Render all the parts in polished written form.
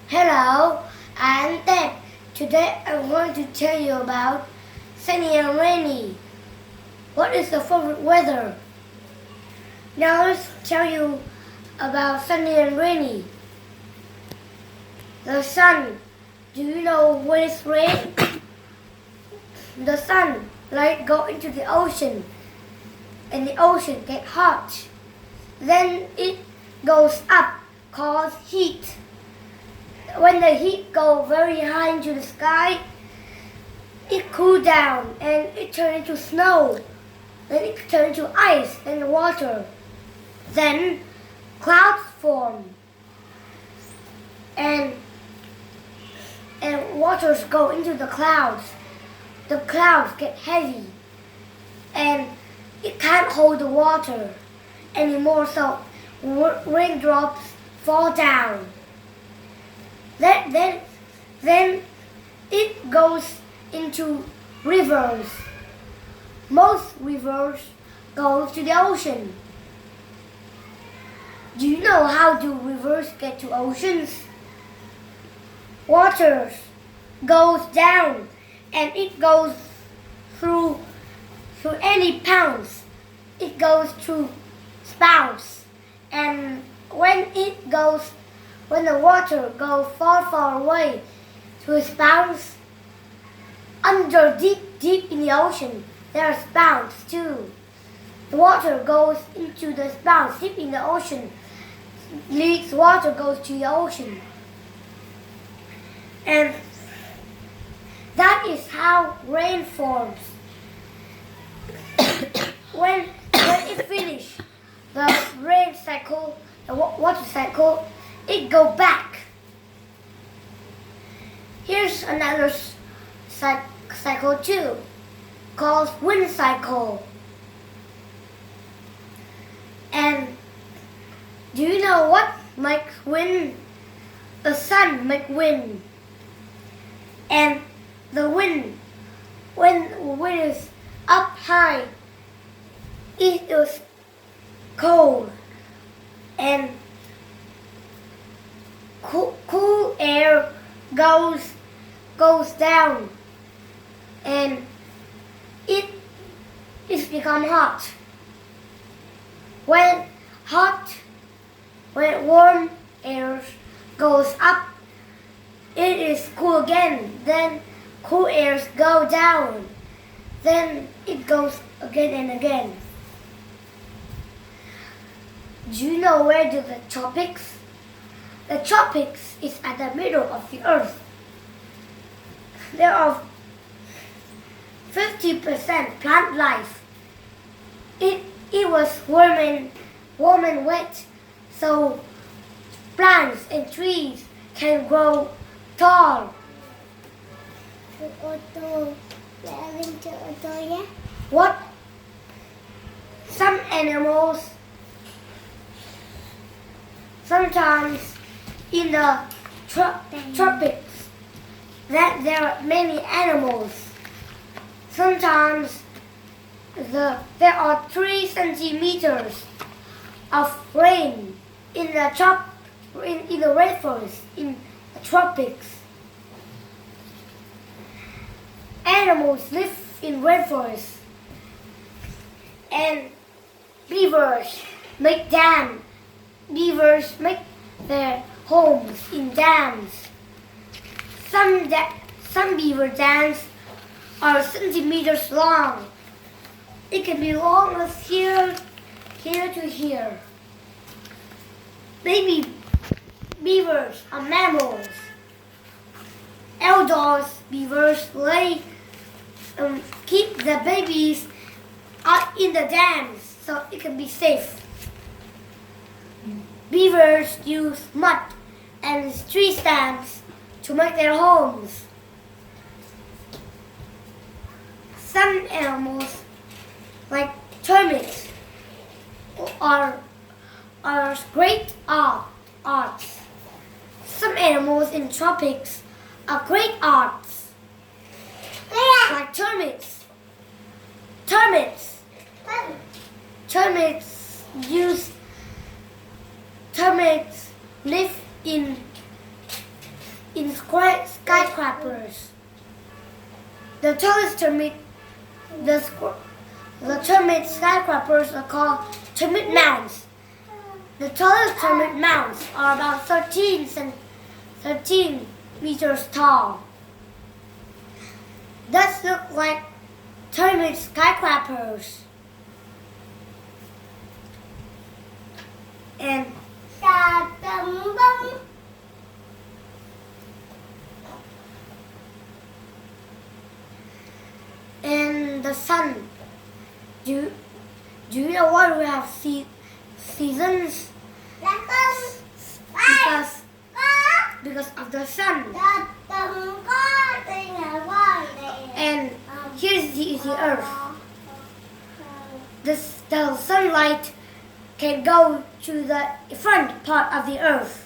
Hello, I'm Ted. Today I'm going to tell you about sunny and rainy. What is the favorite weather? Now let's tell you about sunny and rainy. The sun. Do you know when it's rain? The sun light go into the ocean and the ocean get hot. Then it goes up called heat. When the heat goes very high into the sky, it cools down and it turns into snow. Then it turns into ice and water. Then clouds form. And waters go into the clouds. The clouds get heavy and it can't hold the water anymore, so raindrops fall down. Then it goes into rivers. Most rivers go to the ocean. Do you know how do rivers get to oceans? Water goes down and it goes through any ponds. It goes through spouts, and when the water goes far away to the spouts, under deep in the ocean, there are spouts too. The water goes into the spouts deep in the ocean. Leaks water goes to the ocean. And that is how rain forms. when it finishes the rain cycle, the water cycle, it go back. Here's another cycle too, called wind cycle. And do you know what makes wind? The sun makes wind. And the wind, when the wind is up high, it is cold, and cool air goes down, and it become hot. When warm air goes up, it is cool again. Then cool airs go down. Then it goes again and again. Do you know where do the tropics? The tropics is at the middle of the earth. There are 50% plant life. It was warm and wet, so plants and trees can grow tall. What? Some animals, sometimes in the tropics, that there are many animals. Sometimes there are 3 centimeters of rain in the rainforest in the tropics. Animals live in rainforests, and beavers make dams. Beavers make their homes in dams. Some beaver dams are centimeters long. It can be long as here to here. Baby beavers are mammals. Adult beavers keep the babies out in the dams so it can be safe. Beavers use mud and tree stumps to make their homes. Some animals, like termites, are great arts. Some animals in tropics are great arts, like termites. Termites live in skyscrapers. The tallest termite skyscrapers are called termite mounds. The tallest termite mounds are about 13 meters tall. Those look like termite skyscrapers. And the sun. Do you know why we have seasons? Because of the sun. And here's the earth. The sunlight can go to the front part of the earth.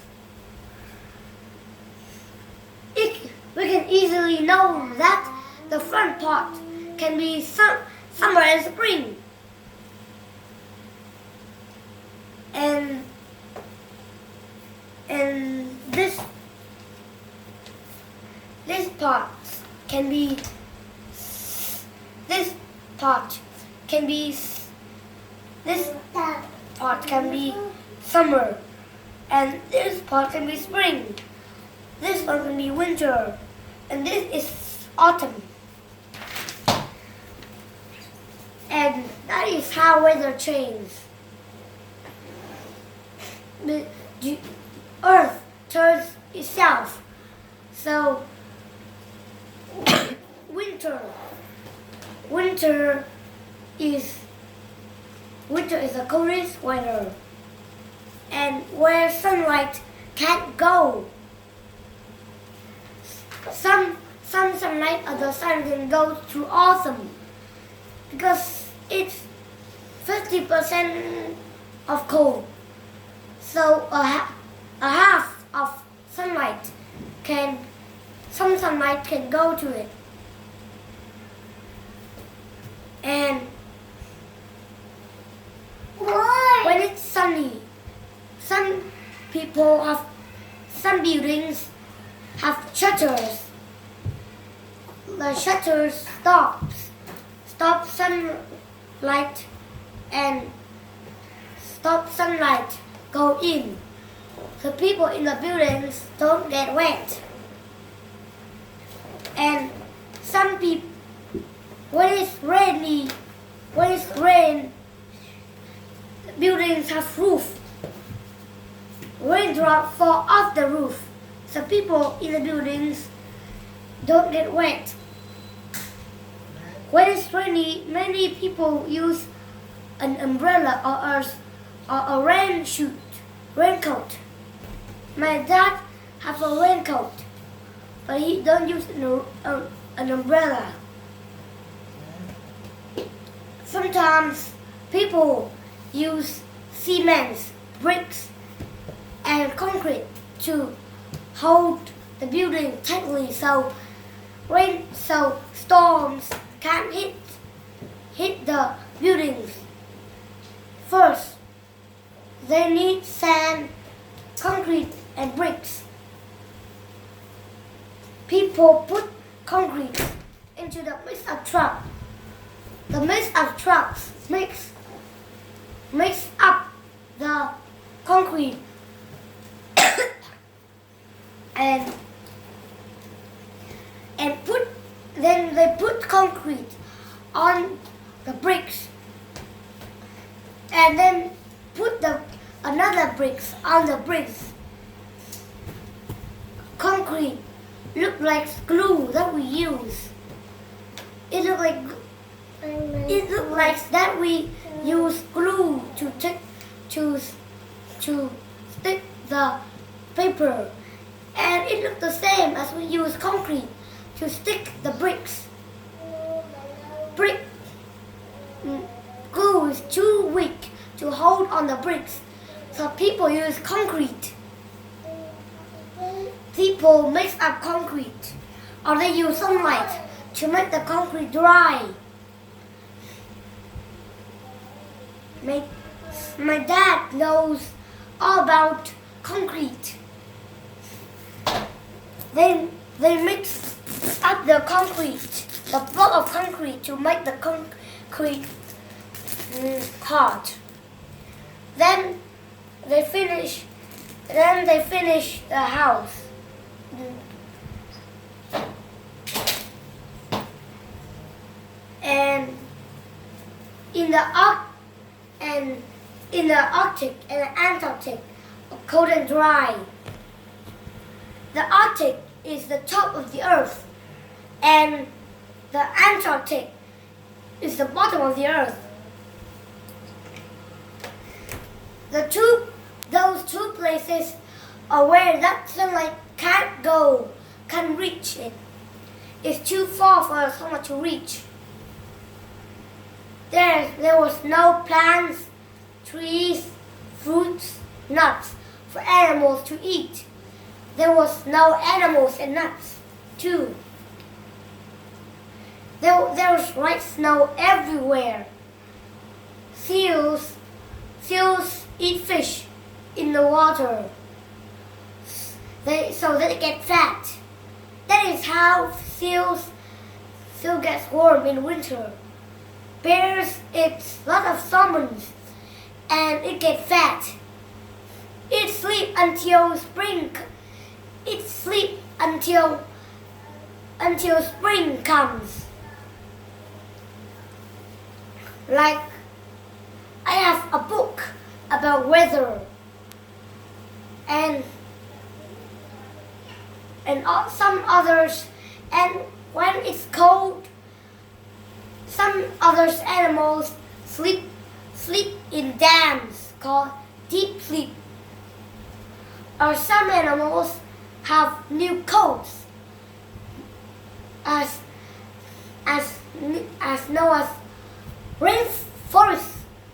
We can easily know that the front part can be summer and spring. And this part can be summer, and this part can be spring. This one can be winter, and this is autumn. And that is how weather changes. The earth turns itself. So winter is the coldest weather, and where sunlight can't go. Some sunlight of the sun can go to autumn because it's 50% of cold. So a half of sunlight can go to it. And when it's sunny, some buildings have shutters. The shutters stop sunlight and stop sunlight go in. So people in the buildings don't get wet. And some people, when it's rain, buildings have roof. Raindrops fall off the roof, so people in the buildings don't get wet. When it's rainy, many people use an umbrella or a raincoat. My dad has a raincoat, but he don't use an umbrella. Sometimes people use cement, bricks, and concrete to hold the building tightly so storms can't hit the buildings. First, they need sand, concrete, and bricks. People put concrete into the mix-up truck. The mix-up trucks mix up the concrete and then they put concrete on the bricks and then put another bricks on the bricks. Concrete look like glue that we use. It look like that we use glue to stick the paper, and it looked the same as we use concrete to stick the bricks. Glue is too weak to hold on the bricks, so people use concrete. People mix up concrete, or they use sunlight to make the concrete dry. My dad knows all about concrete. they mix up the concrete, the block of concrete to make the concrete hard. Then they finish the house. And in the Arctic and the Antarctic, cold and dry. The Arctic is the top of the earth, and the Antarctic is the bottom of the earth. Those two places are where that sunlight can't reach it. It's too far for the sunlight to reach. There was no plants, trees, fruits, nuts for animals to eat. There was no animals and nuts too. There was white snow everywhere. Seals eat fish in the water. So they get fat. That is how seals gets warm in winter. Bears eat lot of salmons and it gets fat. It sleep until spring. It sleep until spring comes. Like I have a book about weather and some others, and when it's cold, some other animals sleep in dams called deep sleep. Or some animals have new coats as known as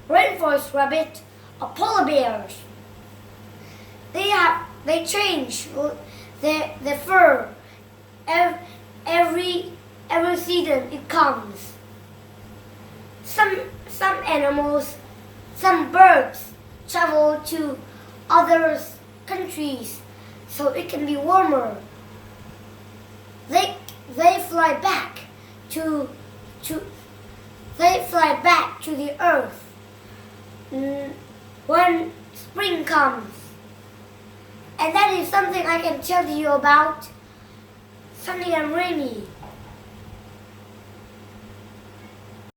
rainforest rabbit or polar bears. They change their fur every season it comes. Some animals, some birds travel to other countries so it can be warmer. They fly back to the earth when spring comes. And that is something I can tell you about. Sunny and rainy.